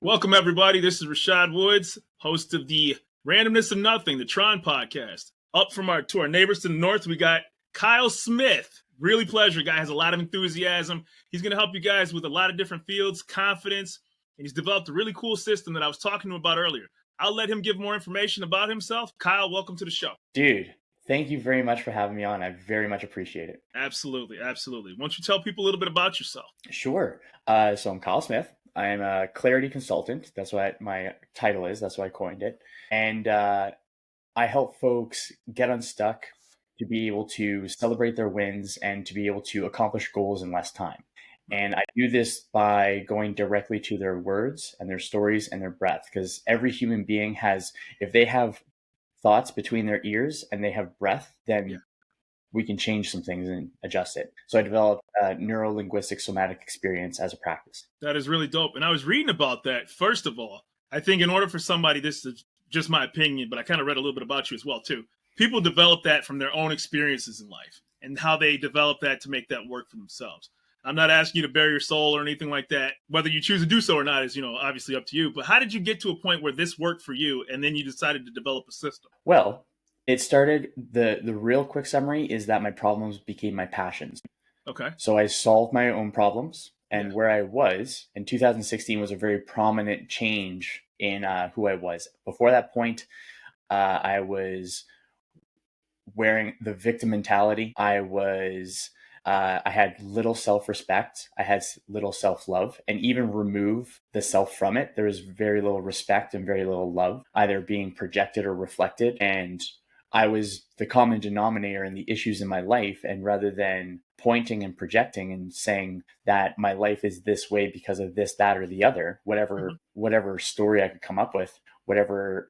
Welcome, everybody. This is Rashad Woods, host of the Randomness of Nothing, the T.R.O.N podcast. Up from to our neighbors to the north, we got Kyle Smith. Really pleasure. Guy has a lot of enthusiasm. He's going to help you guys with a lot of different fields, confidence, and he's developed a really cool system that I was talking to him about earlier. I'll let him give more information about himself. Kyle, welcome to the show. Dude, thank you very much for having me on. I very much appreciate it. Absolutely. Why don't you tell people a little bit about yourself? Sure. So I'm Kyle Smith. I am a clarity consultant. That's what my title is. That's why I coined it. And I help folks get unstuck to be able to celebrate their wins and to be able to accomplish goals in less time. And I do this by going directly to their words and their stories and their breath, because every human being has, if they have thoughts between their ears and they have breath, then we can change some things and adjust it. So I developed Neuro Linguistic Somatic Experience as a practice. That is really dope. And I was reading about that. First of all, I think in order for somebody, this is just my opinion, but I kind of read a little bit about you as well, too. People develop that from their own experiences in life and how they develop that to make that work for themselves. I'm not asking you to bare your soul or anything like that. Whether you choose to do so or not is, obviously up to you. But how did you get to a point where this worked for you and then you decided to develop a system? Well, it started, the real quick summary is that my problems became my passions. Okay. So I solved my own problems, and where I was in 2016 was a very prominent change in who I was. Before that point, I was wearing the victim mentality. I had little self-respect. I had little self-love, and even remove the self from it, there was very little respect and very little love, either being projected or reflected. And I was the common denominator in the issues in my life. And rather than pointing and projecting and saying that my life is this way because of this, that, or the other, whatever story I could come up with, whatever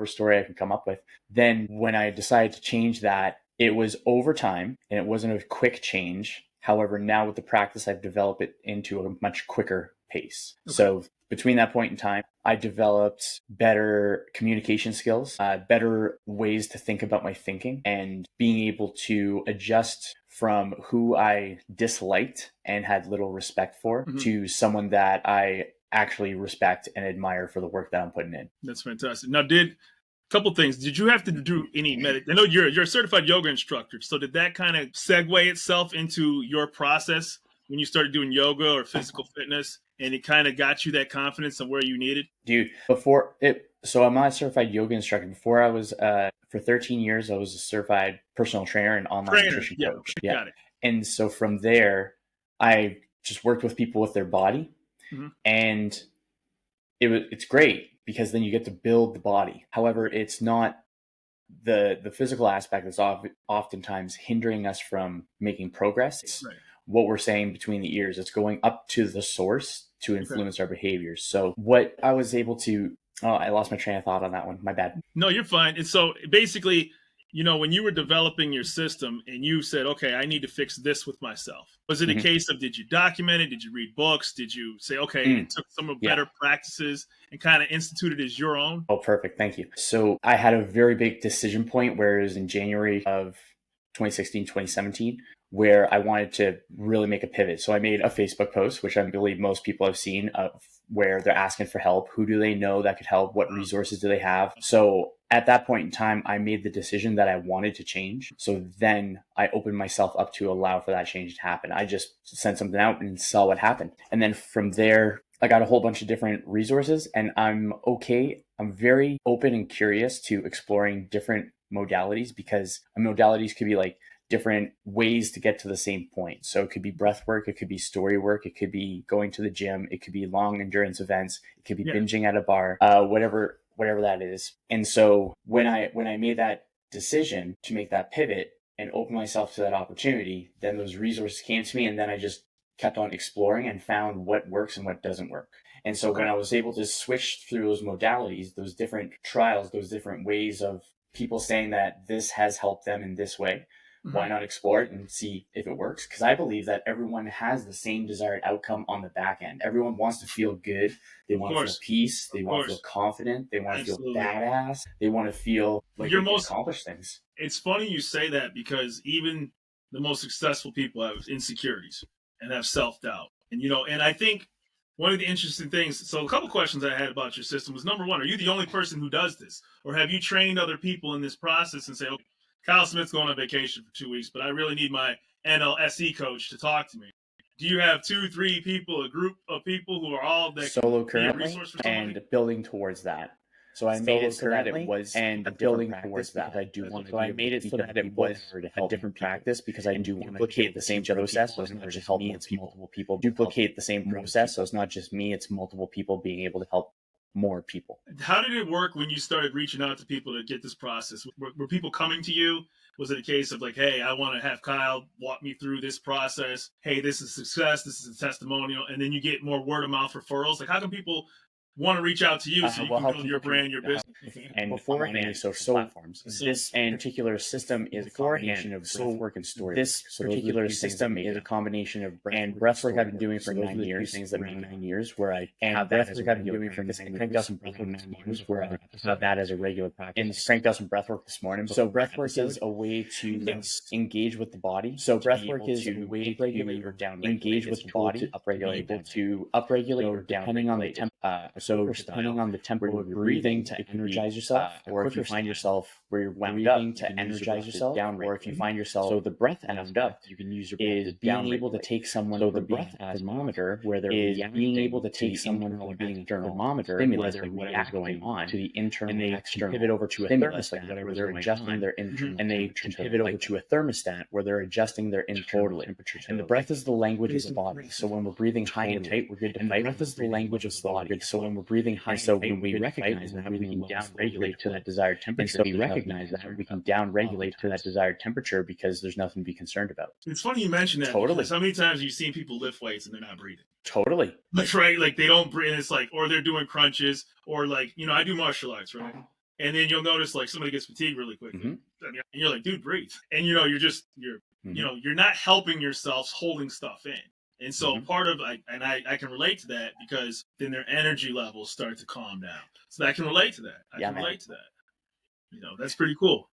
story I could come up with, then when I decided to change that, it was over time and it wasn't a quick change. However, now with the practice, I've developed it into a much quicker pace. Okay. So between that point in time, I developed better communication skills, better ways to think about my thinking, and being able to adjust from who I disliked and had little respect for to someone that I actually respect and admire for the work that I'm putting in. That's fantastic. Now, couple things. Did you have to do any I know you're a certified yoga instructor. So did that kind of segue itself into your process when you started doing yoga or physical fitness, and it kind of got you that confidence on where you needed? Dude, so I'm not a certified yoga instructor. Before I was, for 13 years, I was a certified personal trainer and online nutrition coach. Yeah. Got it. And so from there, I just worked with people with their body, and it's great, because then you get to build the body. However, it's not the physical aspect that's oftentimes hindering us from making progress. It's what we're saying between the ears. It's going up to the source to influence our behaviors. So what I was able to, I lost my train of thought on that one. My bad. No, you're fine. And so basically, when you were developing your system and you said, okay, I need to fix this with myself, was it a case of, did you document it? Did you read books? Did you say, okay, it took some of better practices and kind of instituted as your own? Oh, perfect. Thank you. So I had a very big decision point, where it was in January of 2016, 2017, where I wanted to really make a pivot. So I made a Facebook post, which I believe most people have seen, where they're asking for help. Who do they know that could help? What resources do they have? So at that point in time, I made the decision that I wanted to change. So then I opened myself up to allow for that change to happen. I just sent something out and saw what happened. And then from there, I got a whole bunch of different resources, and I'm very open and curious to exploring different modalities, because modalities could be like different ways to get to the same point. So it could be breath work, it could be story work, it could be going to the gym, it could be long endurance events, it could be binging at a bar, whatever that is. And so when I made that decision to make that pivot and open myself to that opportunity, then those resources came to me, and then I just kept on exploring and found what works and what doesn't work. And so when I was able to switch through those modalities, those different trials, those different ways of people saying that this has helped them in this way, why not explore it and see if it works? Because I believe that everyone has the same desired outcome on the back end. Everyone wants to feel good. They want to feel peace. They want to feel confident. They want to feel badass. They want to feel like they can accomplish things. It's funny you say that, because even the most successful people have insecurities and have self-doubt. And, and I think one of the interesting things, so a couple questions I had about your system was, number one, are you the only person who does this? Or have you trained other people in this process and say, okay, Kyle Smith's going on vacation for 2 weeks, but I really need my NLSE coach to talk to me. Do you have 2, 3 people, a group of people who are all that solo can be a currently resource for somebody? and building towards that. So I made it so that it was and building towards that. I do want to. So I made it so that it was a different practice because I do want to duplicate the same process. So it's not just me; it's multiple people. Duplicate the same process. So it's not just me; it's multiple people being able to help more people. How did it work when you started reaching out to people to get this process? Were people coming to you? Was it a case of like, hey, I want to have Kyle walk me through this process? Hey, this is success. This is a testimonial. And then you get more word of mouth referrals. Like, how can people want to reach out to you so you can build your brand, your business? And beforehand, social platforms. This particular system is a combination of breathwork and storywork. This particular system is a combination of and breathwork I've been doing for 9 years. Things that make 9 years where I have breathwork I've been doing for this and cranked out some breathwork 9 years where I have that as a regular practice. And cranked out some breathwork this morning. So breathwork is a way to engage with the body. So breathwork is a way to regulate or down engage with the body, upregulate, to upregulate or down depending on the temp. So depending on the tempo of your breathing to energize yourself, or if you find yourself where you're wound up to energize yourself, down, or if you find yourself so the breath wound up, you can use your is being able to take someone. So the breath thermometer, where there is being able to take someone from being external thermometer, stimulus, like what is going on, to the internal, and they external pivot over to a thermostat where they're adjusting their internal, and they pivot over to a thermostat where they're adjusting their internal temperature. And the breath is the language of the body. So when we're breathing high and tight, we're good to fight. Breath is the language of the body. So when we're breathing high, so when we recognize that, we can down regulate to that desired temperature. So we recognize that, we can down regulate to that desired temperature because there's nothing to be concerned about. It's funny you mentioned that. Totally. How many times have you seen people lift weights and they're not breathing? Totally. Like, right? Like they don't breathe. It's like, or they're doing crunches, or like, you know, I do martial arts, right? And then you'll notice like somebody gets fatigued really quickly. And you're like, dude, breathe. And you know, you're you know, you're not helping yourself holding stuff in. And so part of, I can relate to that because then their energy levels start to calm down. So I can relate to that. I can relate to that. You know, that's pretty cool.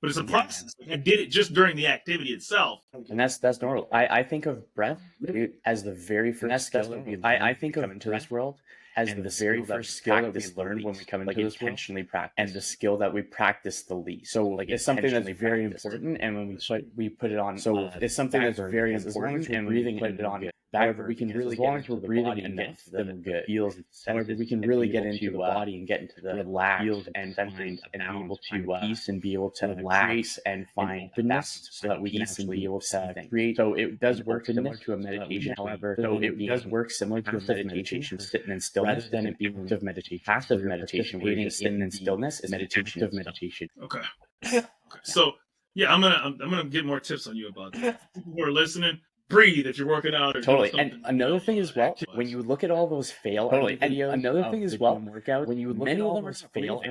But it's a process. I did it just during the activity itself. And that's normal. I think of breath as the very first skill. I think of into this world as the very first skill that we learn when we come into this world, practice, and the skill that we practice the least. So like it's something that's very important, and when we put it on, so it's something that's very important, and breathing put it on. However, we can really, as long as we're breathing enough, then we're good. However, we can really get into the body and get into the relax and find and be able to peace and be able to relax and find goodness, so that we can actually be able to create. So it does work similar to a meditation. However, so it does work similar to a meditation, sitting in stillness, than it being active meditation. Passive meditation, waiting in stillness, is meditation of meditation. Okay. So yeah, I'm gonna get more tips on you about that. People who are listening, breathe if you're working out. Or totally. And another thing as well, when you look at all those fail videos, another thing as well, workout, when you look at all those fail,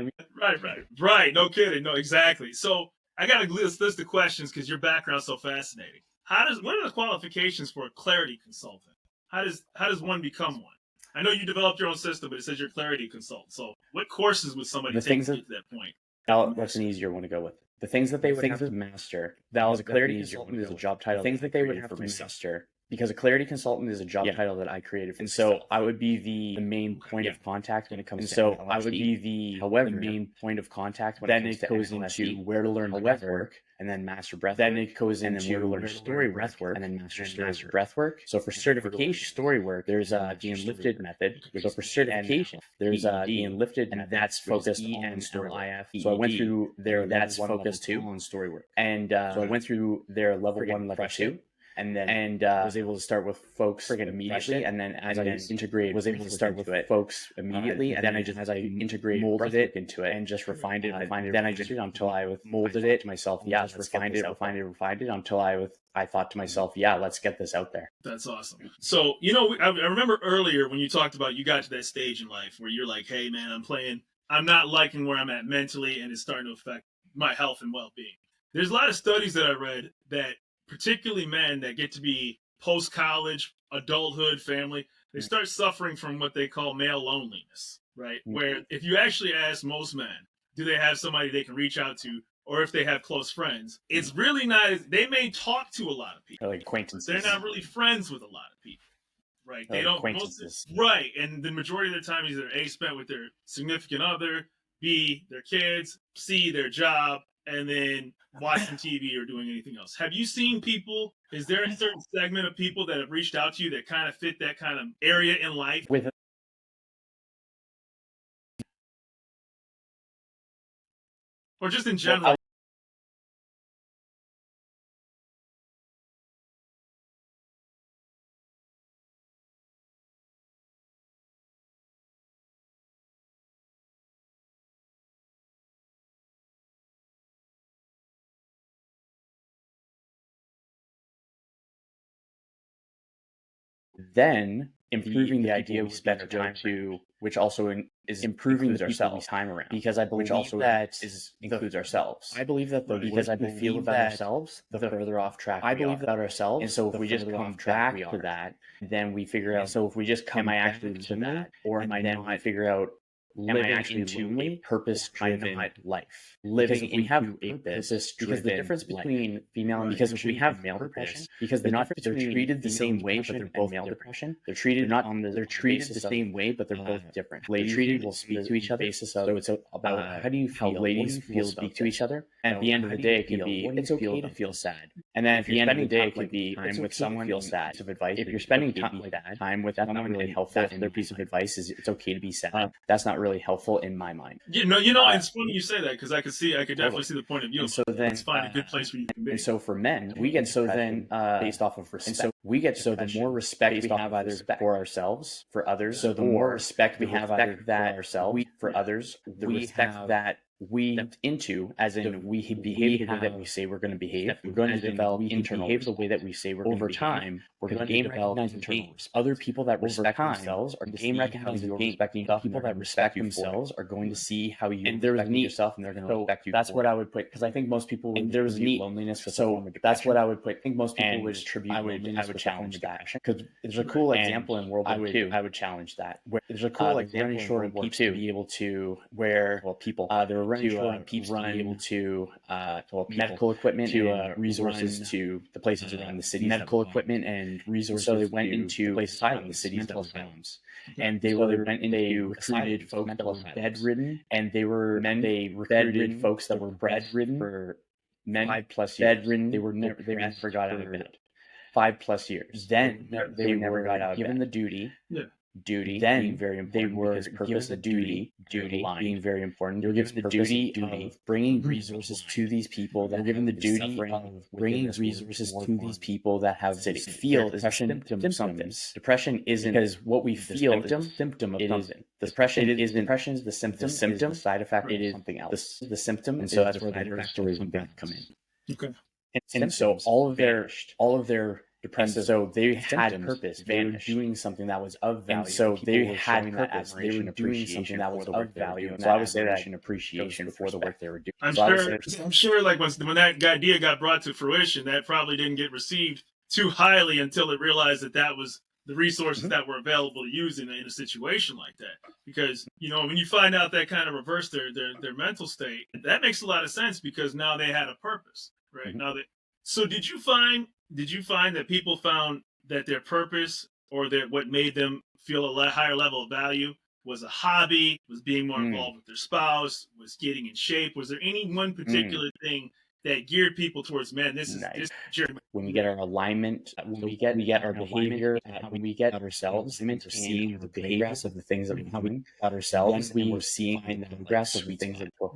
right. No kidding. No, exactly. So I got a list of questions because your background's so fascinating. What are the qualifications for a clarity consultant? How does one become one? I know you developed your own system, but it says you're a clarity consultant. So what courses would somebody take to get to that point? That's an easier one to go with. The things that they would have to master. That was a clarity consultant is a job title. Things that they would have to master, because a clarity consultant is a job title that I created. And so I would be the main point of contact when it comes to. So I would be the main point of contact when it comes to into where to learn breathwork and then master breath. Then it goes into where to learn story breathwork and then master breathwork. So for certification, storywork, there's the Enlifted method. So for certification, there's the Enlifted, and that's focused on story. So I went through there. That's focused on storywork, and so I went through their level 1, level 2. And then was able to start with folks immediately, and then as I integrated, was able to start with folks immediately, and then as I integrated, molded it into it, and just refined it. Then I just until I molded it to myself. Yeah, refined it until I thought to myself, yeah, let's get this out there. That's awesome. So you know, I remember earlier when you talked about you got to that stage in life where you're like, hey man, I'm not liking where I'm at mentally, and it's starting to affect my health and well-being. There's a lot of studies that I read that particularly men that get to be post-college, adulthood, family, they start suffering from what they call male loneliness, right? Where if you actually ask most men, do they have somebody they can reach out to, or if they have close friends, it's really not, they may talk to a lot of people. Like acquaintances. They're not really friends with a lot of people. right? They don't acquaintances. right, and the majority of their time is either A, spent with their significant other, B, their kids, C, their job, and then watching TV or doing anything else. Have you seen people? Is there a certain segment of people that have reached out to you that kind of fit that kind of area in life? With Or just in well, general? then improving the idea we spend our time to, which also is improving ourselves time around, because I believe which also that includes ourselves. I believe that because I feel about ourselves, the further off track I believe about ourselves. And so if we just come back to that, then we figure out. So if we just come back to that, or am I not figure out living into a purpose-driven life, living into a purpose, because the difference between female and because if we have male depression, because they're treated the same way, but they're both male depression. They're treated they're treated the same way, but they're both different. Ladies will speak to each other, so it's about how do you feel? How ladies feel speak to each other. And at the end of the day, it can be it's okay to feel sad. And then at the end of the day, it could be time with someone feel sad. Of advice, if you're spending time with someone, really helpful. Their piece of advice is it's okay to be sad. That's not really helpful in my mind. It's funny you say that, because I could definitely see the point of view. And so then let's find a good place where you can be. And so for men, we get based off of respect. And so we get the more respect we have either for ourselves, for others. So the more respect we have either that ourselves, for others, the respect that we into, as in we behave the way that we say we're going to behave. We're going to develop internal behave the way that we say we're going to behave. Over time, we're going to gain internal. Other people that respect themselves are game recognizing you're respecting people that respect themselves are going to see how you respect yourself, and they're going to respect you. That's what I would put, because I think most people would there was loneliness. So that's what I would put. I think most people would attribute. I would challenge that, because there's a cool example in World War II. I would challenge that. There's a cool example in World War II to be able to where people there were running short on people to be able to medical equipment to resources to the places around the city, medical equipment and resources. So they went into places around the cities that were homes, and they recruited folks that were bedridden, and they recruited folks that were bedridden for 5+ years. Bedridden, they never got out of bed. 5+ years. Then they never got out. Given the duty. Yeah. Duty, then being very important. They were purpose of duty being very important. They were given the duty of bringing resources to these people. They're given the duty of bringing resources to these people that have feel depression symptoms. Depression isn't because what we feel is a symptom of something. Depression is the symptom. The symptom side effect. It is something else. The symptom, and so that's where the stories come in. Okay. And so all of their depressive, so they had purpose. They were doing something that was of value. And so they had purpose. They were doing something that was of value. And so I would say that appreciation for the work they were doing. I'm sure, like when that idea got brought to fruition, that probably didn't get received too highly until it realized that was the resources that were available to use in a situation like that. Because when you find out that kind of reverse their mental state, that makes a lot of sense, because now they had a purpose, right? So did you find that people found that their purpose, or that what made them feel a higher level of value, was a hobby, was being more involved with their spouse, was getting in shape? Was there any one particular thing that geared people towards, man, this is when we get our alignment, when we get our behavior, when we get ourselves, we're seeing the progress of the things that we're doing about ourselves, we're seeing the progress of the things that we're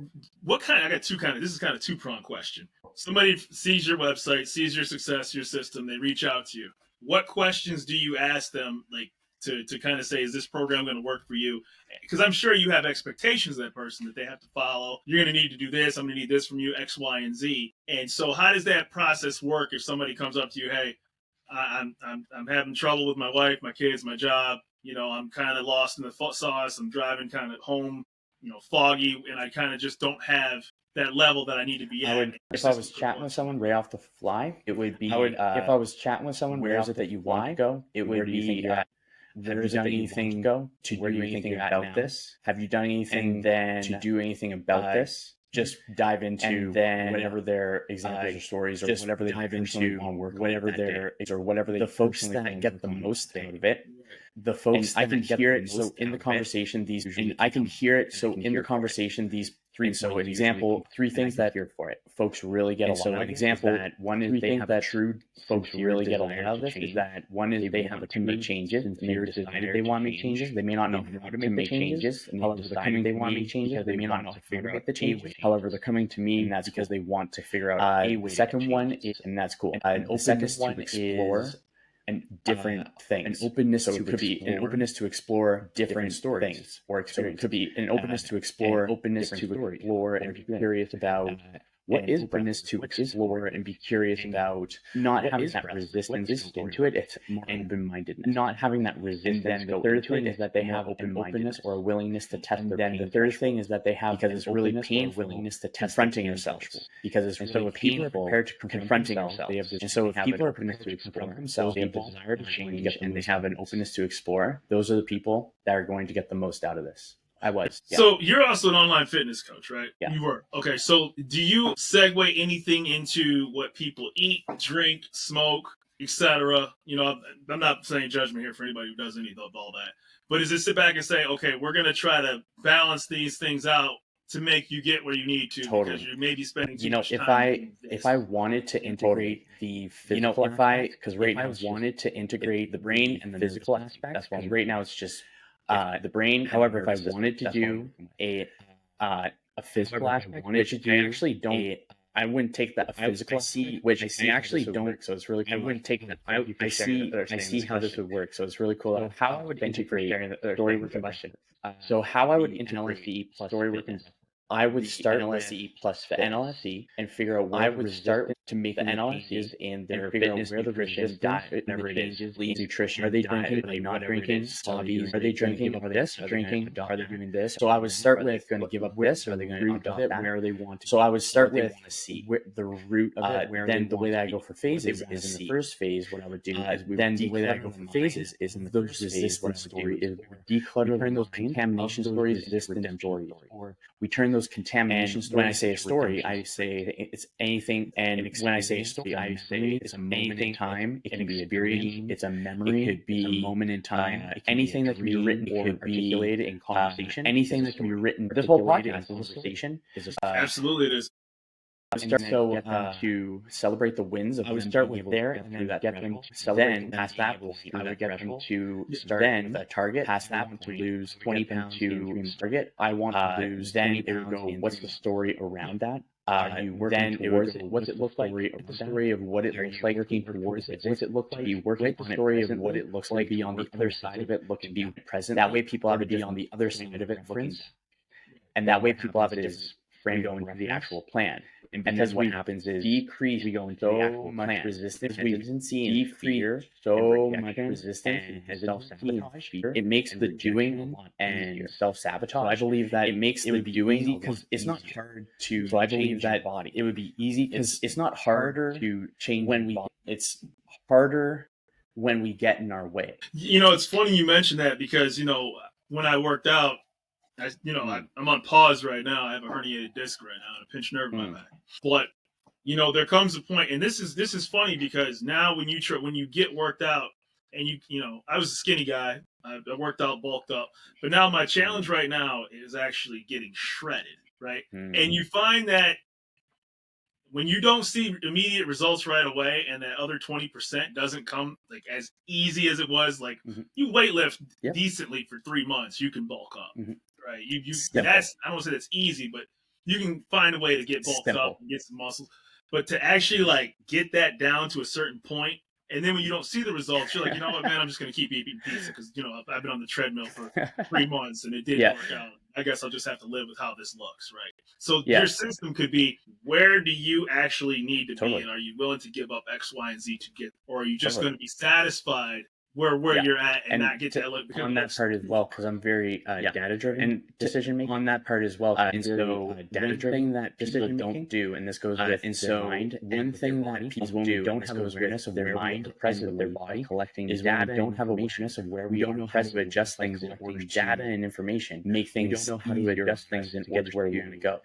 this is kind of two-pronged question. Somebody sees your website, sees your success, your system, they reach out to you. What questions do you ask them, like, to kind of say, is this program going to work for you? Because I'm sure you have expectations of that person that they have to follow. You're going to need to do this. I'm going to need this from you, X, Y, and Z. And so how does that process work if somebody comes up to you, hey, I'm having trouble with my wife, my kids, my job. I'm kind of lost in the sauce. I'm driving kind of home, foggy, and I kind of just don't have that level that I need to be at. If I was chatting with someone right off the fly, it would be. If I was chatting with someone, where is it that you want to go? It would be. Have you done anything to do anything about this? Have you done anything then to do anything about this? just dive into then whatever their examples or stories or whatever they dive into, whatever their or whatever they, the folks that get the most out of it, the folks I can hear it. So in the conversation, these and I can hear it. So in the conversation, these three. So an example, three things that here for it, folks really get a lot. So an example, that one is they have that true folks really get a lot out of this is that one is they have to make changes and they decided they want to make changes. They may not know how to make changes. However, they're coming they want to make changes. They may not know how to make the changes. However, they're coming to me, and that's because they want to figure out a way. The second one is, and that's cool. An openness to explore and different things. An openness to explore different things or experiences. So it could be an openness to explore, and be curious about what is openness to explore and be curious about not having that resistance into it. It's more open-mindedness. Not having that resistance. And then the third thing is that they have open-mindedness or a willingness to test their pain. The third thing is that they have, because it's really painful, willingness to test confronting yourselves. Because it's really so if people are prepared to confronting themselves, they have this, and so if people are prepared to confront themselves, they have the desire to change, and they have an openness to explore, those are the people that are going to get the most out of this. I was. Yeah. So you're also an online fitness coach, right? Yeah. You were. Okay. So do you segue anything into what people eat, drink, smoke, etc.? You know, I'm not saying judgment here for anybody who does any of all that. But is it sit back and say, okay, we're going to try to balance these things out to make you get where you need to, because you may be spending too much time. If I wanted to integrate the physical, because right now I wanted to integrate the brain and the physical aspect, that's why right now it's just the brain. However, if I wanted to do a physical aspect, which I actually don't, I wouldn't take that physical see, which I actually don't. So it's really cool. I wouldn't take that. I see how this would work. So it's really cool. So how I would integrate storywork and question. So how I would integrate NLSE plus storywork. I would start NLSE plus NLSE and figure out where I would start to make the NLSEs in their fitness, where the resistance, diet, whatever it is, nutrition. Are they drinking? Are they not drinking? Hobbies? Are they drinking? Are they drinking? Are they doing this? So I would start with going to give up this. Are they going to adopt it? Where they want to? So I would start with the root of it. Then the way that I go for phases is in the first phase. What I would do is then the way that I go for phases is in the first phase. What I would do is declutter those contamination stories, resistant stories, or we turn those contamination stories. When I say a story, I say it's anything. And when I say a story, I say it's a moment in time. It can be a experience. It's a memory. It could be a moment in time. Anything that can be written or articulated in conversation. Anything that can be written. This whole podcast in conversation is absolutely it is. To celebrate the wins of I would start with there and then get them to celebrate. Then past that point, I would get them to start then the target. Past that point, to lose 20 pounds to target. I want to lose. Then it would go. What's the story around that? You working towards it. What's it look like? The story of what it looks like. Working towards it. What's it look like? You working on the story of what it looks like. Be on the other side of it. Looking be present. That way, people have to be on the other side of it. And that way, people have it is frame going to the actual plan. And because what happens is decrease, we go into so much resistance, hesitancy, and fear, so much resistance and self-sabotage. It makes the doing and self-sabotage. So I believe that it makes the doing because it's not hard to. So I believe that it would be easy because it's not harder to change when we. It's harder when we get in our way. You know, it's funny you mentioned that because when I worked out. I'm on pause right now. I have a herniated disc right now and a pinched nerve in my back. But there comes a point, and this is funny because now when you get worked out, and I was a skinny guy. I worked out, bulked up, but now my challenge right now is actually getting shredded, right? And you find that when you don't see immediate results right away, and that other 20% doesn't come like as easy as it was, like you weightlift decently for 3 months, you can bulk up. Right, that's I don't want to say that's easy, but you can find a way to get bulked up and get some muscles. But to actually get that down to a certain point, and then when you don't see the results, you're like, you know what, man, I'm just going to keep eating pizza because I've been on the treadmill for 3 months and it didn't work out. I guess I'll just have to live with how this looks, right? So your system could be, where do you actually need to be, and are you willing to give up X, Y, and Z to get, or are you just going to be satisfied where you're at and not get to on that part as well, because I'm very data driven and decision making on that part as well. And so data driven that people don't do, and this goes with mind. One thing that people don't have awareness of their mind, present of their body, collecting is data. Don't have awareness of where we don't know how to adjust things in order data and information, make things. Don't know how to adjust things in order to get where we want to go.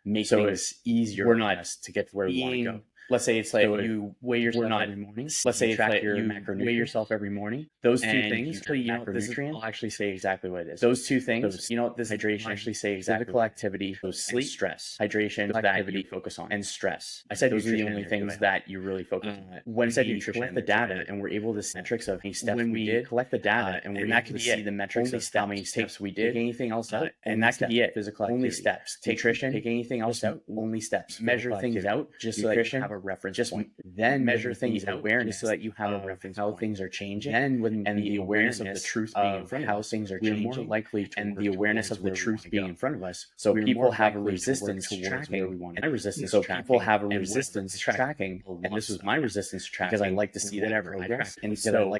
make things easier for us to get to where we want to go. Let's say it's like you weigh yourself every morning. Let's say it's like you weigh yourself every morning. Those two things, macronutrients, I'll actually say exactly what it is. Those two things, this hydration, actually say exactly physical activity, sleep, stress, hydration, activity, focus on, and stress. I said those are the only things that you really focus on. When you collect the data and we're able to see metrics of how many steps we did, collect the data and we're able to see the metrics of how many steps we did, take anything else out, and that could be it. Physical activity, only steps. Nutrition, take anything else out, only steps. Measure things out, just so that you have a reference point. Then measure things out, awareness, so that you have a reference how things are changing. Then and the awareness of the truth being in front of how things are changing, more likely to, and the awareness of the truth being in front of us. So people have a resistance to tracking. My resistance to tracking. People have a resistance to tracking, and this was my resistance to tracking because I like to see that progress. And so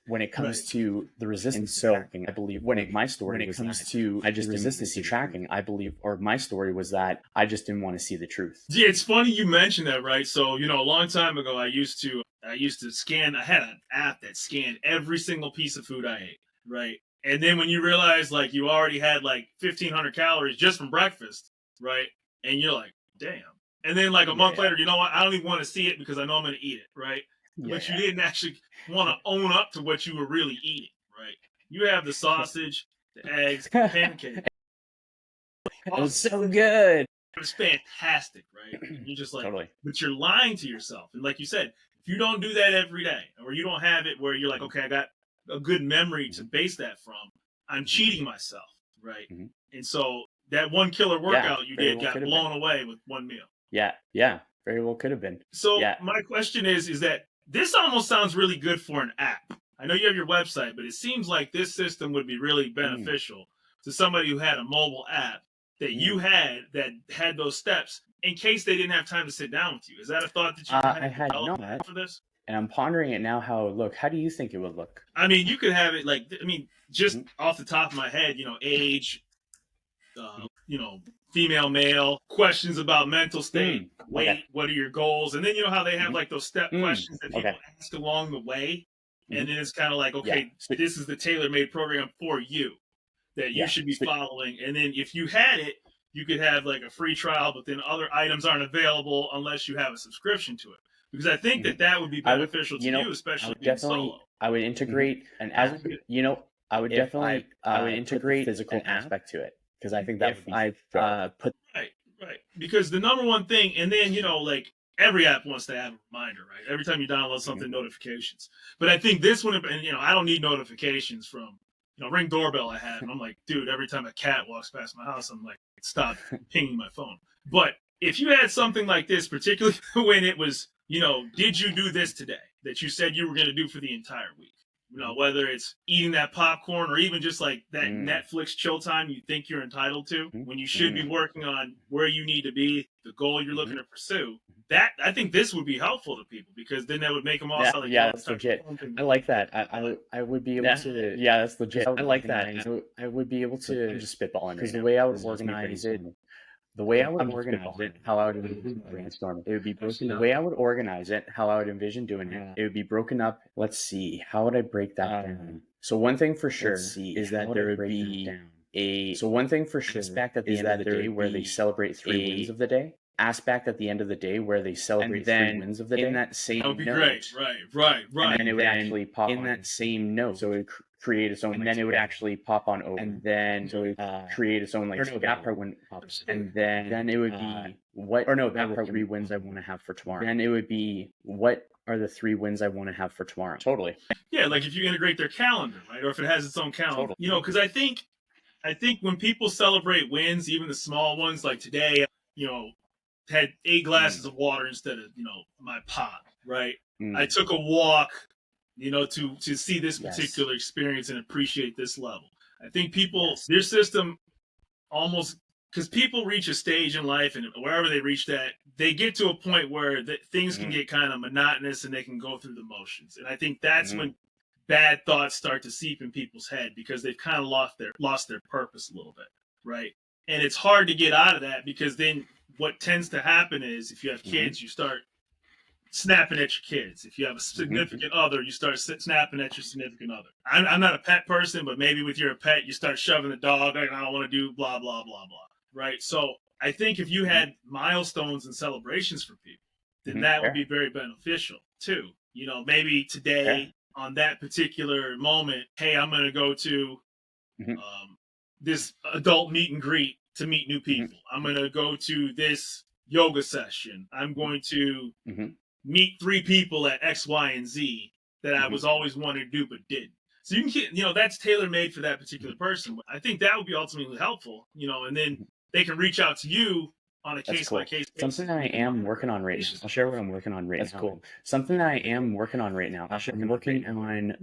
when it comes to the resistance to tracking, I believe my story was comes to I just resistance to tracking, I believe, or my story was that I just didn't want to see the truth. Yeah, it's funny you mentioned that, right? So, a long time ago, I used to scan. I had an app that scanned every single piece of food I ate, right? And then when you realize like you already had like 1,500 calories just from breakfast, right? And you're like, damn. And then like a month later, you know what? I don't even want to see it because I know I'm going to eat it, right? But you didn't actually want to own up to what you were really eating, right? You have the sausage, the eggs, the pancakes. It was so good. It was fantastic, right? And you're just like, totally. But you're lying to yourself. And like you said, if you don't do that every day, or you don't have it where you're like, okay, I got a good memory to base that from, I'm cheating myself, right? And so that one killer workout you did got blown away with one meal. Yeah, very well could have been. So my question is that this almost sounds really good for an app. I know you have your website, but it seems like this system would be really beneficial to somebody who had a mobile app that you had that had those steps in case they didn't have time to sit down with you. Is that a thought that you had developed for this? And I'm pondering it now how it would look. How do you think it would look? I mean, you could have it like, just off the top of my head, age, female, male, questions about mental state, weight, what are your goals? And then how they have like those step questions that people ask along the way. And then it's kind of like, okay, this is the tailor-made program for you that you should be following. And then if you had it, you could have like a free trial, but then other items aren't available unless you have a subscription to it. Because I think that would be beneficial to you, especially being solo. I would integrate an app. I would definitely integrate the physical aspect to it. Because I think that Right. Because the number one thing, and then, like every app wants to have a reminder, right? Every time you download something, notifications. But I think this one, and I don't need notifications from, Ring doorbell I have. And I'm like, dude, every time a cat walks past my house, I'm like, stop pinging my phone. But if you had something like this, particularly when it was, did you do this today that you said you were going to do for the entire week? Whether it's eating that popcorn or even just like that Netflix chill time you think you're entitled to when you should be working on where you need to be, the goal you're looking to pursue. That I think this would be helpful to people because then that would make them also that's legit. I like that. I would be able to. Yeah, that's legit. I like that. I would be able to just spitball in because the way I would organize it. The way I would organize it, how I would brainstorm, it would be broken. The way I would organize it, how I would envision doing it, it would be broken up. Let's see, how would I break that down? So one thing for sure is that there would be aspect at the end of the day where they celebrate 3 wins of the day. Aspect at the end of the day where they celebrate 3 wins of the day. In that same that would be great. Right. And then it would actually pop in that same note. So it would create its own, and then it would actually pop on over, and then so it would create its own that part wouldn't pop, and then it would be that part 3 wins I want to have for tomorrow. Then it would be what are the 3 wins I want to have for tomorrow. Totally. Yeah, like if you integrate their calendar, right, or if it has its own calendar, because I think when people celebrate wins, even the small ones, like today, had 8 glasses of water instead of my pot, right? I took a walk to see this particular experience and appreciate this level. I think people, their system almost, because people reach a stage in life and wherever they reach that, they get to a point where things can get kind of monotonous and they can go through the motions. And I think that's when bad thoughts start to seep in people's head because they've kind of lost their purpose a little bit, right? And it's hard to get out of that because then what tends to happen is if you have kids, you start snapping at your kids. If you have a significant other, you start snapping at your significant other. I'm not a pet person, but maybe with you're a pet, you start shoving the dog. I don't want to do blah, blah, blah, blah. Right? So I think if you had milestones and celebrations for people, then that would be very beneficial too. You know, maybe today on that particular moment, hey, I'm going to go to this adult meet and greet to meet new people. I'm going to go to this yoga session. I'm going to meet 3 people at X, Y, and Z that I was always wanting to do but didn't. So you can, you know, that's tailor made for that particular person. I think that would be ultimately helpful, you know, and then they can reach out to you on a case by case basis. Something that I am working on right now. I'll share what I'm working on right now. That's cool. Something that I am working on right now. I'm working on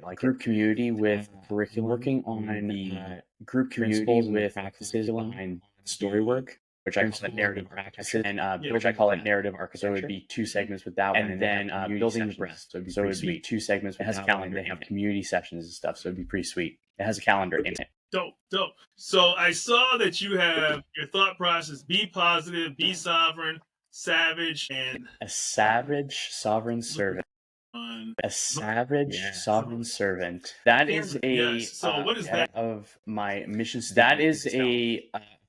like group community with curriculum, working on the group community with practices behind storywork, which I call it narrative practices, and which I call it narrative architecture. So it would be 2 segments with that one, and then building the breath. So it would be 2 segments. It has a calendar. They have community sessions and stuff. So it'd be pretty sweet. It has a calendar in it. Dope. So I saw that you have your thought process: be positive, be sovereign, savage, and a savage sovereign servant. A savage sovereign servant. That is a so what is that of my mission statement? That is a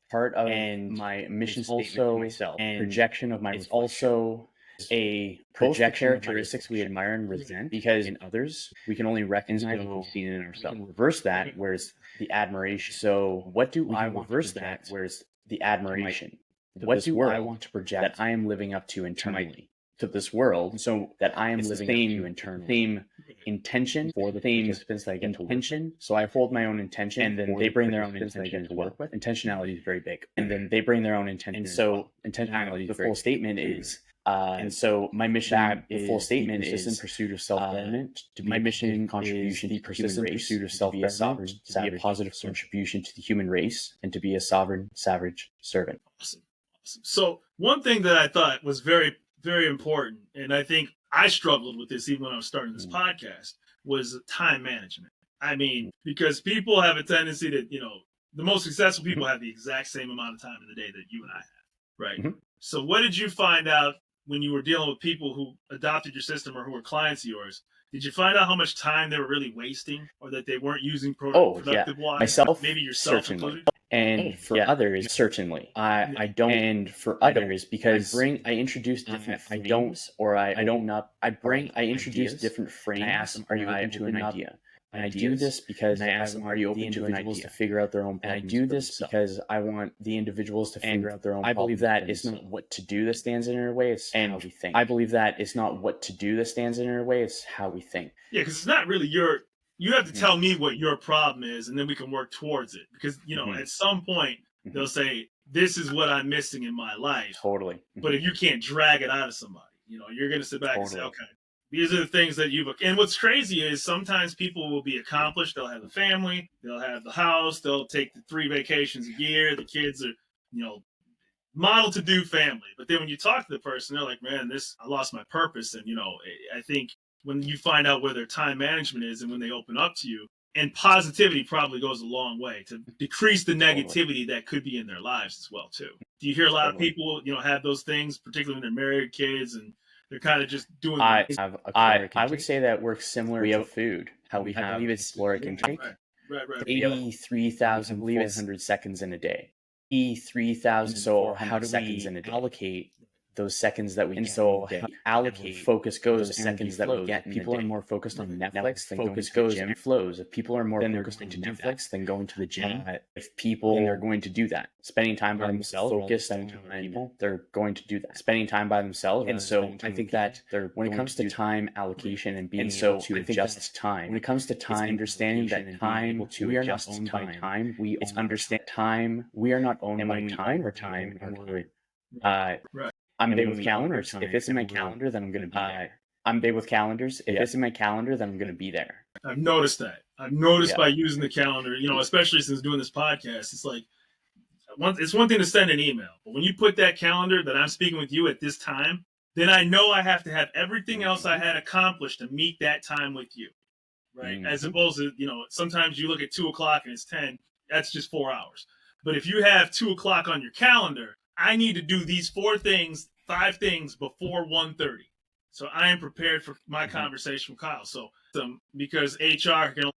part of my mission statement for myself. And projection of my it's also a projection characteristics we admire and resent, because in others we can only recognize what we've seen in ourselves. Reverse that, where's the admiration. So what do I want to reverse that? Where's the admiration? What do I want to project that I am living up to internally to this world? So that I am living up to internally. Same intention for the participants that I get to intention. So I hold my own intention, and then they bring their own intention to work with. Intentionality is very big, and then they bring their own intention. And so intentionality, the full statement is. And so my mission, the full statement is in pursuit of self-betterment. My mission contribution, the persistent pursuit of self-betterment, to be a positive contribution to the human race, and to be a sovereign, savage servant. Awesome. So one thing that I thought was very, very important, and I think I struggled with this even when I was starting this podcast, was time management. I mean, because people have a tendency to, you know, the most successful people have the exact same amount of time in the day that you and I have, right? So what did you find out when you were dealing with people who adopted your system or who were clients of yours? Did you find out how much time they were really wasting, or that they weren't using productive wise? Myself, maybe yourself certainly. included? And for others, certainly. I don't. And for others, because I introduce different frames, I introduce different frames. I ask them, are you open to an idea? And I do this because I ask them, are you open to individuals to figure out their own problems? And I do this because I want the individuals to figure out their own problems. I believe that it's not what to do that stands in our way, it's how we think. I believe that it's not what to do that stands in our way, it's how we think. Yeah, because it's not really you have to tell me what your problem is, and then we can work towards it. Because, you know, at some point, they'll say, this is what I'm missing in my life. Totally. But if you can't drag it out of somebody, you know, you're going to sit back and say, okay, these are the things that and what's crazy is sometimes people will be accomplished. They'll have a family, they'll have the house, they'll take the 3 vacations a year. The kids are, you know, model to do family. But then when you talk to the person, they're like, man, I lost my purpose. And, you know, I think when you find out where their time management is and when they open up to you, and positivity probably goes a long way to decrease the negativity that could be in their lives as well, too. Do you hear a lot of people, you know, have those things, particularly when they're married, kids, and they're kind of just doing I would say that works similar to food. How we have, I believe it's caloric intake. Right. 83,400 seconds in a day. 83,000. So how do we allocate those seconds that we get? And so allocate focus goes to seconds that we get. People are more focused on Netflix than going to the gym. Flows. If people are more focused on Netflix than going to the gym, if people are going to do that, spending time by themselves, focused on people, they're going to do that. Spending time by themselves. And so I think that when it comes to time allocation and being able to adjust time, when it comes to time, understanding that time, we are not owned by time. It's understand time. We are not owned by time or time. I'm big with calendars. If it's in my calendar, then I'm going to be there. I'm big with calendars. If it's in my calendar, then I'm going to be there. I've noticed that. I've noticed by using the calendar, you know, especially since doing this podcast, it's like, it's one thing to send an email, but when you put that calendar that I'm speaking with you at this time, then I know I have to have everything else I had accomplished to meet that time with you, right? As opposed to, you know, sometimes you look at 2:00 and it's 10, that's just 4 hours. But if you have 2:00 on your calendar, I need to do these 5 things before 1:30. So I am prepared for my conversation with Kyle. So because HR can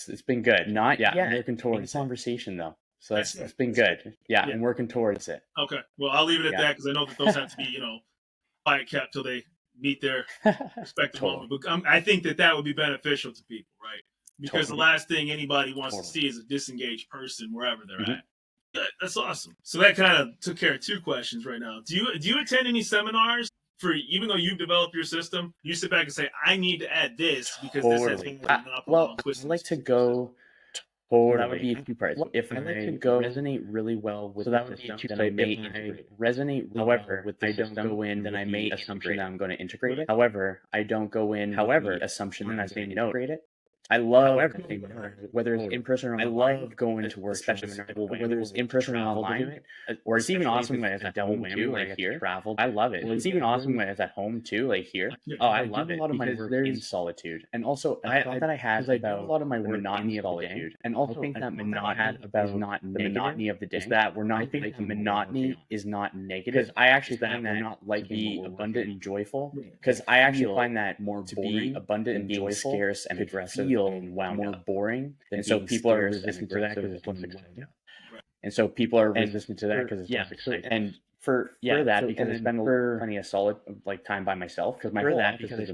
it's been good. Not yet. I'm working towards conversation though. So that's been good. Yeah, I'm working towards it. Okay. Well, I'll leave it at that because I know that those have to be, quiet kept till they meet their respective moment. But I think that would be beneficial to people, right? Because the last thing anybody wants to see is a disengaged person wherever they're at. Yeah, that's awesome. So that kind of took care of 2 questions right now. Do you attend any seminars for, even though you've developed your system, you sit back and say, I need to add this because this has been well, I like to go. That would be 2 parts. If I like to go resonate really well with the system, then I may resonate really well with the system, go in, then I may assumption that I'm going to integrate it. However, I don't go in with the assumption that I'm going to integrate it. I love whether it's in person or I love going to work, especially whether it's in person or online, or it's even awesome when it's at home too, like here. Travel, I love it. It's even awesome when it's at home too, like here. Oh, I love it. A lot of my work in solitude, and also I thought that I had about a lot of my work monotony of solitude, and also I think that monotony about not the monotony of the day. Is that we're not liking monotony is not negative. Because I actually find that not like be abundant and joyful. Because I actually find that more to be abundant and joyful, scarce and aggressive, more boring. And so people are resistant to that because it's less exciting. And so people are resistant to that because it's less exciting. And for that, because I spend plenty of solid time by myself, because my whole office is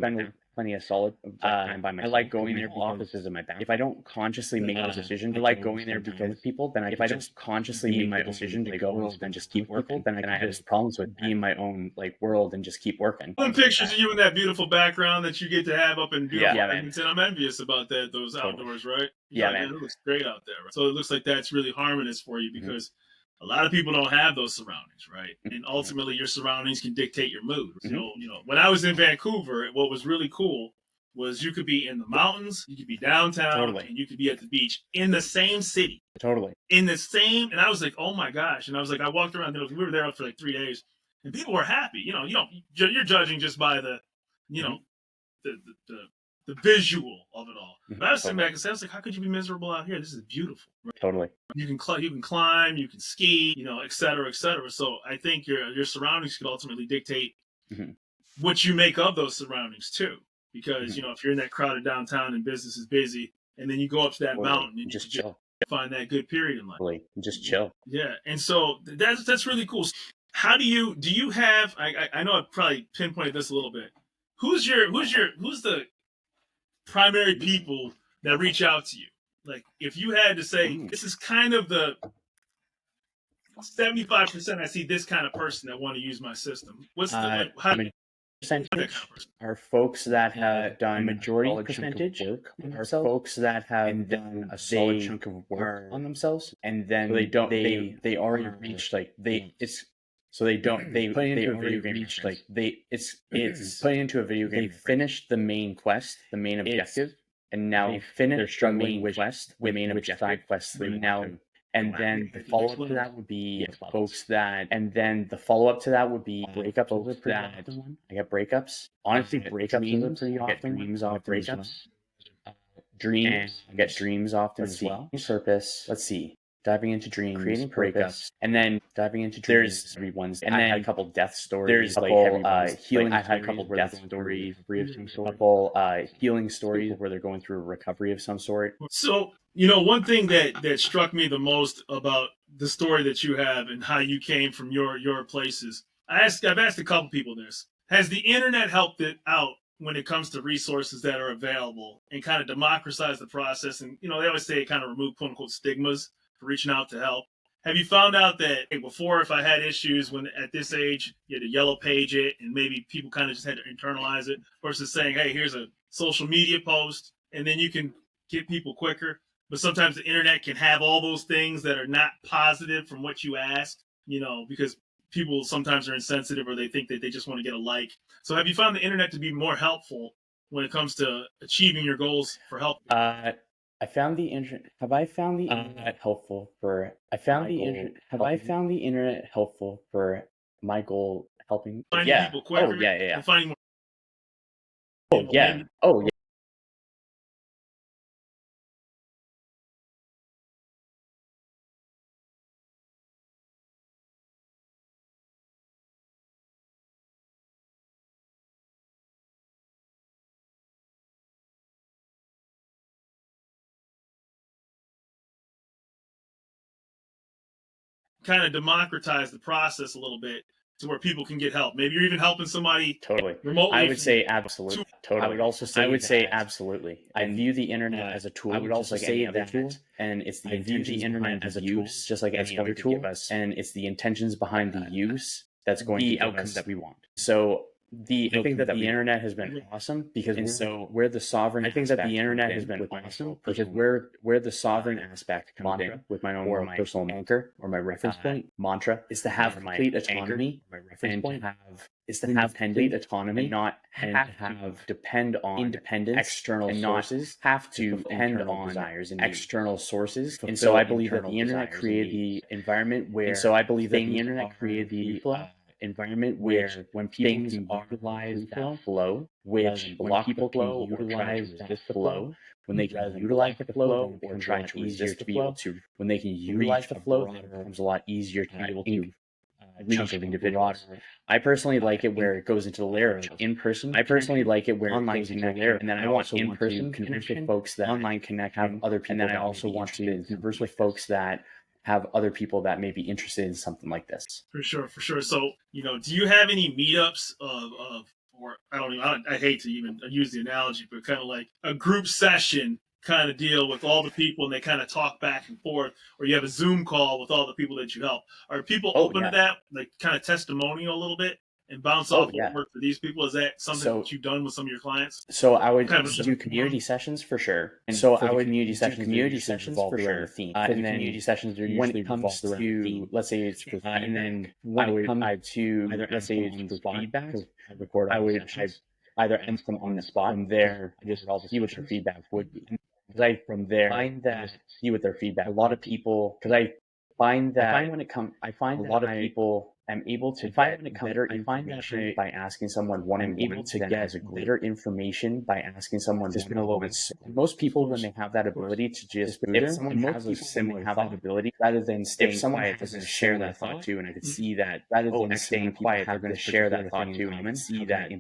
plenty of solid time by myself. I like going there. Offices in my back. If I don't consciously make a decision, I like going there because people. Then if I don't consciously make my decision to go and just keep working, then I have problems with being in my own world and just keep working. Some pictures of you in that beautiful background that you get to have up in beautiful Edmonton. I'm envious about that. Those outdoors, right? Man, it looks great out there. Right? So it looks like that's really harmonious for you because a lot of people don't have those surroundings, right? And ultimately, your surroundings can dictate your mood. So, when I was in Vancouver, what was really cool was you could be in the mountains, you could be downtown, and you could be at the beach in the same city. In the same, and I was like, oh my gosh. And I was like, I walked around, we were there for 3 days, and people were happy. You're judging just by the, the visual of it all. But I was sitting back and saying, I was like, how could you be miserable out here? This is beautiful. Right? You can climb, you can ski, et cetera, et cetera. So I think your surroundings could ultimately dictate what you make of those surroundings too. Because, if you're in that crowded downtown and business is busy, and then you go up to that mountain and just chill. Find that good period in life. Just chill. Yeah. And so that's really cool. How do you have, I know I've probably pinpointed this a little bit. Who's the primary people that reach out to you? Like, if you had to say, this is kind of the 75% I see this kind of person that want to use my system. What's the, percentage are folks that have done a majority percentage work on themselves, folks that have done a solid chunk of work on themselves, and then they already reached it's putting into a video game. They finished the main quest, the main objective, and now they finished the main quest, the main side quest. Now. And then the follow-up to that would be folks that, and then the follow-up to that would be breakups. I get breakups. Honestly, breakups are pretty often. Dreams off breakups. Dreams. I get dreams often as well. Purpose. Let's see. Diving into dreams, creating breakups, and then diving into dreams. There's everyone's, and then I had a couple death stories. There's a couple healing. I had a couple death stories, a couple healing stories where they're going through a recovery of some sort. So, one thing that struck me the most about the story that you have and how you came from your places, I've asked a couple people this. Has the internet helped it out when it comes to resources that are available and kind of democratize the process? And, they always say it kind of remove quote unquote stigmas for reaching out to help. Have you found out that before, if I had issues when at this age, you had to yellow page it and maybe people kind of just had to internalize it versus saying, hey, here's a social media post, and then you can get people quicker. But sometimes the internet can have all those things that are not positive from what you asked, because people sometimes are insensitive or they think that they just want to get a like. So have you found the internet to be more helpful when it comes to achieving your goals for help? I found the internet. Have I found the internet helpful for? Have I found the internet helpful for my goal helping? Finding people quicker. Oh yeah. And finding more. Oh yeah. Oh yeah. kind of democratize the process a little bit to where people can get help. Maybe you're even helping somebody remotely. I would say absolutely. Totally. I would also say absolutely. I view the internet as a tool. I would also say any other tool, and it's the internet as a tool, just like any other tool, and it's the intentions behind the use that's going to give us that we want. So I think that the internet has been awesome because where the sovereign. I think that the internet has been awesome because where the sovereign aspect comes in with my own or my personal anchor or my reference point mantra is to have complete autonomy and to have complete autonomy and not have depend on independent external sources, have to depend on desires and external sources. And so I believe that the internet created the environment where environment where when people can utilize that flow, which when people can utilize this flow, when they can utilize the flow, or try to easier to be able to, when they can utilize the flow, it becomes a lot easier to be able to reach individuals. I personally like it where it goes into the layer of in person. I personally like it where online it goes into the layer, and then I want in person connect with folks that online connect have other people, and then I also want to converse with folks that have other people that may be interested in something like this. For sure. So, do you have any meetups or I hate to even use the analogy, but kind of like a group session kind of deal with all the people and they kind of talk back and forth, or you have a Zoom call with all the people that you help? Are people open to that, like kind of testimonial a little bit and bounce off what worked for these people? Is that something that you've done with some of your clients? So I would do community sessions for sure. And so I would community sessions for sure. The theme. And then community sessions are usually when it comes to, let's say it's for and then when it comes to either let's say it's for feedback, I would either end them on the spot and there I just see what your feedback would be. Because I from there find that see what their feedback. A lot of people because I find that I find a lot of people I'm able to get better information by asking someone one-on-one. I'm able to get greater information by asking someone just been a little bit. Most people, when they have that ability to just, if someone has a similar have that ability, rather than staying quiet, they're going to share that thought too. And I could see that rather than staying quiet, they're going to share that thought too. And I can see that,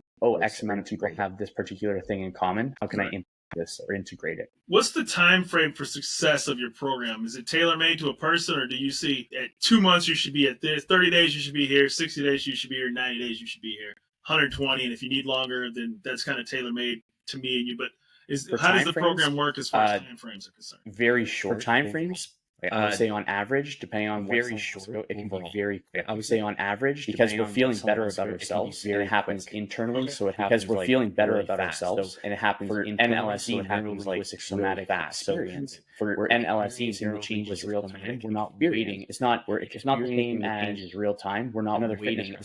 X amount of people have this particular thing in common. How can I this or integrate it? What's the time frame for success of your program? Is it tailor-made to a person, or do you see at 2 months you should be at this, 30 days you should be here, 60 days you should be here, 90 days you should be here, 120, and if you need longer, then that's kind of tailor-made to me and you. But how does the program work as far as time frames are concerned? Very short. For time frames, I would say on average, depending on very short, it can be very quick. I would say on average, because we're feeling better about ourselves, and it happens internally, so it happens because we're feeling better about ourselves, and it happens for NLSE, it happens like somatic experience. For NLSE, Neuro Linguistic real time. We're not waiting. It's not the same as real time. We're not waiting.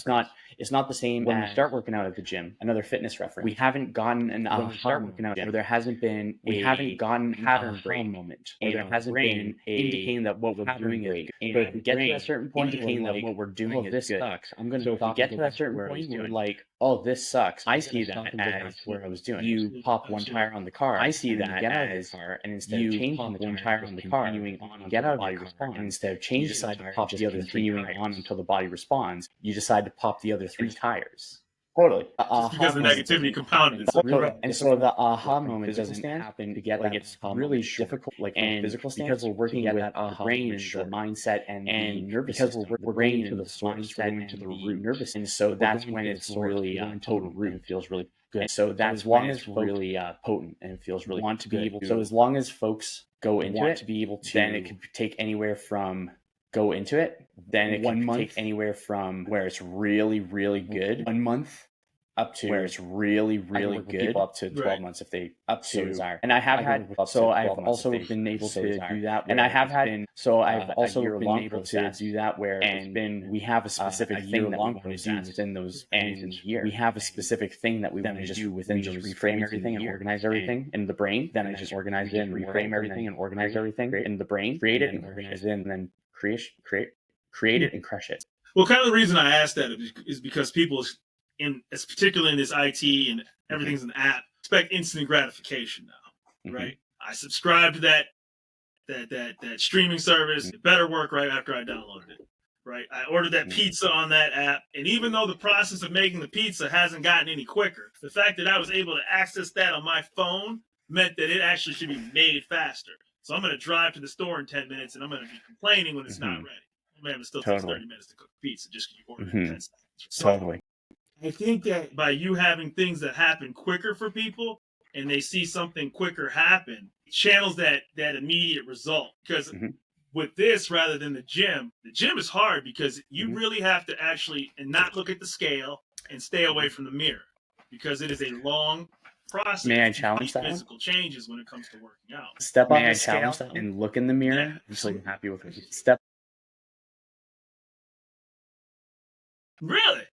It's not the same when we start working out at the gym. Another fitness reference. We haven't gotten an aha moment where there hasn't been. We haven't gotten pattern break moment. Or there hasn't been indicating that what we're doing is good. But if we get to a certain point, indicating that what we're doing is good. Sucks. I'm going to. So if we get to that certain point, we're like, oh, this sucks. I see that as where I was doing. You pop one tire on the car. I see that as car, and instead of changing one tire on the car, continuing on, get out of your response. And instead of changing, you decide to pop the other continuing on until the body responds. You decide to pop the other 3 tires. Totally. Because the negativity compounded. And so the aha moment doesn't happen to get like it's really difficult, like from a physical standpoint, because we're working with that brain and the mindset and the nervous system. Because we're brain to the mindset to the root nervous, and so that's when it's really total root. It feels really good. So that's when it's really potent and it feels really want to be able to. So as long as folks go into it, to be able to, then it can take anywhere from. Go into it, then it can take anywhere from where it's really, really good, 1 month, up to where it's really, really good, up to 12 months if they up to desire. And I have had, so I've also been able to do that. And I have had, so I've also been able to do that where it's been, we have a specific thing that we want to do within those, and we have a specific thing that we want to do within just reframe everything and organize everything in the brain. Then I just organize it and reframe everything and organize everything in the brain, create it and organize it, and then create it and crush it. Well, kind of the reason I asked that is because people, particularly in this IT and everything's an app, expect instant gratification now, right? I subscribe to that streaming service. It better work right after I downloaded it, right? I ordered that pizza on that app, and even though the process of making the pizza hasn't gotten any quicker, the fact that I was able to access that on my phone meant that it actually should be made faster. So I'm going to drive to the store in 10 minutes, and I'm going to be complaining when it's not ready. man, it still takes Totally. 30 minutes to cook pizza just because you ordered Mhm. it in 10 seconds. So Totally. I think that by you having things that happen quicker for people and they see something quicker happen, it channels that immediate result. Because Mhm. with this, rather than the gym is hard because you Mhm. really have to actually and not look at the scale and stay away from the mirror because it is a long process. May I to challenge make that one? physical changes when it comes to working out. Step May on I the scale challenge that one? and look in the mirror Yeah, until you're absolutely. happy with what you step. Really?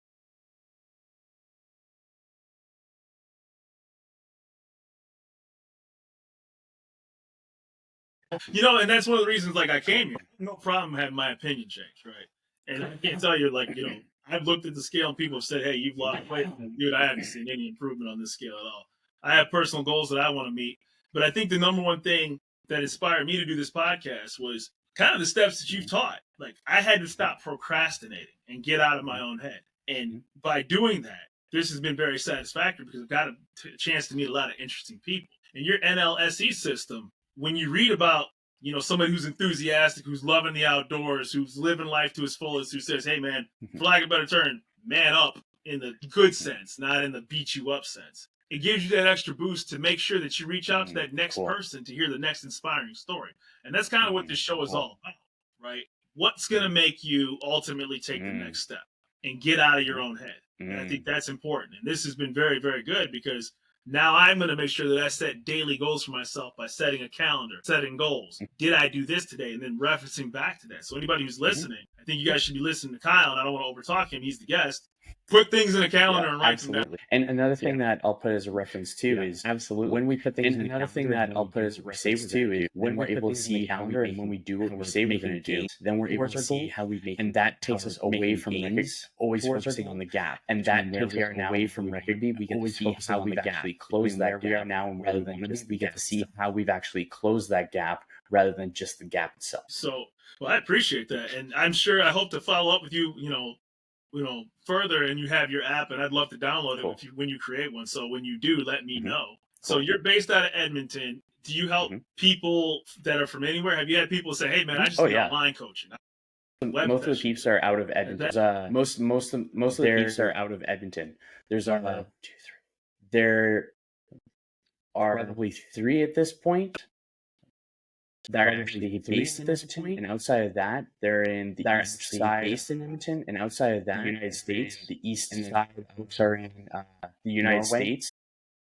You know, and that's one of the reasons, like, I came here. No problem having my opinion changed, right? And I can't tell you, like, you know, I've looked at the scale and people have said, hey, you've lost weight. Dude, I haven't seen any improvement on this scale at all. I have personal goals that I want to meet. But I think the number one thing that inspired me to do this podcast was kind of the steps that you've taught. Like, I had to stop procrastinating and get out of my own head. And by doing that, this has been very satisfactory because I've got a chance to meet a lot of interesting people. And your NLSE system, when you read about, you know, somebody who's enthusiastic, who's loving the outdoors, who's living life to his fullest, who says, hey man, for lack of a better term, man up in the good sense, not in the beat you up sense. It gives you that extra boost to make sure that you reach out to that next Cool. person to hear the next inspiring story. And that's kind of what this show is Cool. all about, right? What's going to make you ultimately take the next step and get out of your own head? And I think that's important. And this has been very, very good because now I'm going to make sure that I set daily goals for myself by setting a calendar, setting goals. Did I do this today? And then referencing back to that. So anybody who's listening, I think you guys should be listening to Kyle, and I don't want to overtalk him. He's the guest. Put things in a calendar and write them down. Absolutely. And another thing that I'll put as a reference too is absolutely. when we put things in another the thing calendar, that and I'll when put we as a do what we say reference we're too gonna do, is when we're when we able put to things in the see how calendar we're and when we do what we we're say we're making going to do, gains then we're able towards to our see goals, how we make, and that takes how us we're away making from gains, always towards our focusing on goal. the gap, And and that that takes takes us us away away from from where we we get to always see focusing how on the we've gap actually closed between that where we are gap now and where rather we than want to just be. we get to see how we've actually closed that gap rather than just the gap itself. So, well, I appreciate that. And I'm sure I hope to follow up with you, further, and you have your app, and I'd love to download it Cool. with you when you create one. So when you do, let me know. So Cool. you're based out of Edmonton. Do you help people that are from anywhere? Have you had people say, "Hey, man, I just need online coaching"? Most of the peeps are out of Edmonton. Most of the peeps are out of Edmonton. There's 1, 2, 3. There are probably 3 at this point. They're actually based at this point, and outside of that, they're in the east side based in Edmonton, and outside of that, the United States, the east side folks are in the United States,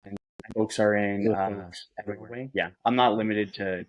and folks are in everywhere. Yeah, I'm not limited to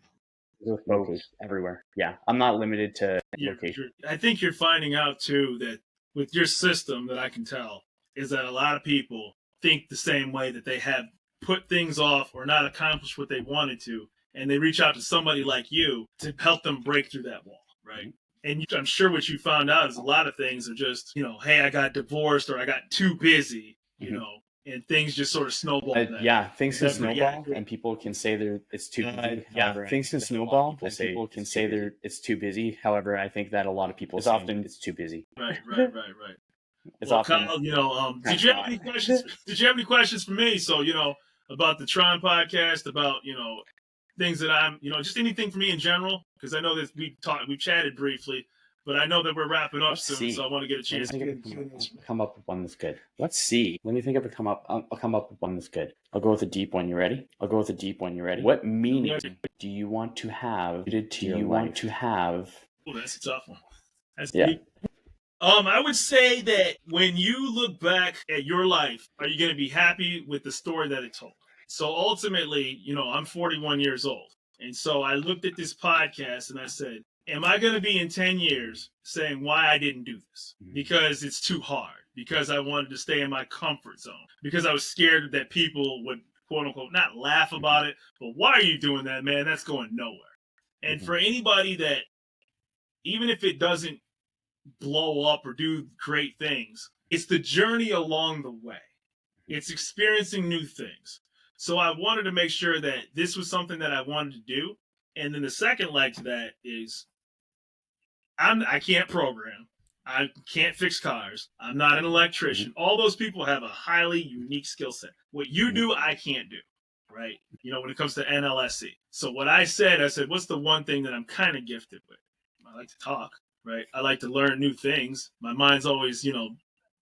folks everywhere. Yeah, I'm not limited to location. I think you're finding out too that with your system, that I can tell is that a lot of people think the same way, that they have put things off or not accomplished what they wanted to, and they reach out to somebody like you to help them break through that wall, right? And I'm sure what you found out is a lot of things are just, hey, I got divorced or I got too busy, and things just sort of snowball. Things can snowball, and people can say it's too busy. Things can snowball, and people can say it's too busy. However, I think that a lot of people say it's too busy. Right. It's Well, often, Kyle, did you have any questions? Did you have any questions for me? So, about the T.R.O.N podcast, about things that I'm, just anything for me in general, because I know that we chatted briefly, but I know that we're wrapping up soon, so I want to get a chance to come up with one that's good. Let's see. Let me think of a come up. I'll come up with one that's good. I'll go with a deep one. You ready? What meaning do you want to have? Oh, that's a tough one. That's deep. I would say that when you look back at your life, are you going to be happy with the story that it told? So ultimately, I'm 41 years old. And so I looked at this podcast and I said, am I going to be in 10 years saying why I didn't do this? Because it's too hard. Because I wanted to stay in my comfort zone. Because I was scared that people would, quote unquote, not laugh about it, but why are you doing that, man? That's going nowhere. And for anybody that, even if it doesn't blow up or do great things, it's the journey along the way. It's experiencing new things. So I wanted to make sure that this was something that I wanted to do. And then the second leg to that is I can't program. I can't fix cars. I'm not an electrician. All those people have a highly unique skill set. What you do, I can't do, right? When it comes to NLSE. So what I said, what's the one thing that I'm kind of gifted with? I like to talk. right? I like to learn new things. My mind's always,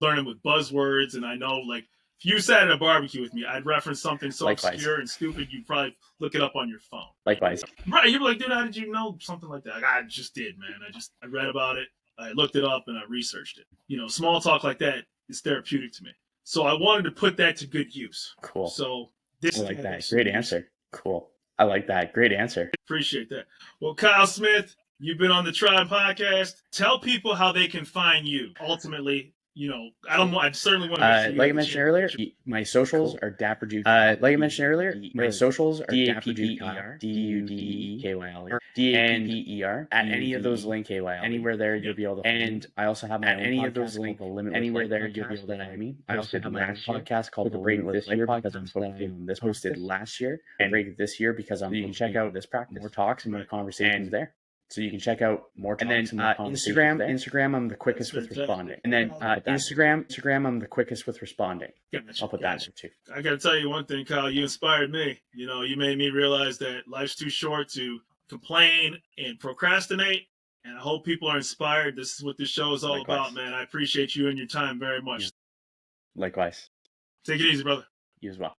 learning with buzzwords. And I know, like, if you sat at a barbecue with me, I'd reference something so Likewise. obscure and stupid, you'd probably look it up on your phone. Likewise. Right. You'd be like, dude, how did you know something like that? Like, I just did, man. I read about it. I looked it up and I researched it. Small talk like that is therapeutic to me. So I wanted to put that to good use. Cool. So I like that. Great answer. Cool. I like that. Great answer. Appreciate that. Well, Kyle Smith, you've been on the Tribe podcast. Tell people how they can find you. Ultimately, I certainly want to like I mentioned earlier, my socials are Dapper Dude. Like I mentioned earlier, my socials are Dapper Dude DUDEKYL DAPPER. At any of those links, anywhere there you'll be able to find me. And I also have my own any of those links anywhere there you'll be able to find me. I also have my own podcast called The Breathwork year because I'm posting this posted last year and break this year because I'm going to check out this practice, more talks and more conversations there. So you can check out more talks and more Instagram, I'm the quickest with responding. And then Instagram, I'm the quickest with responding. I'll put that in too. I got to tell you one thing, Kyle. You inspired me. You made me realize that life's too short to complain and procrastinate. And I hope people are inspired. This is what this show is all about, man. I appreciate you and your time very much. Likewise. Take it easy, brother. You as well.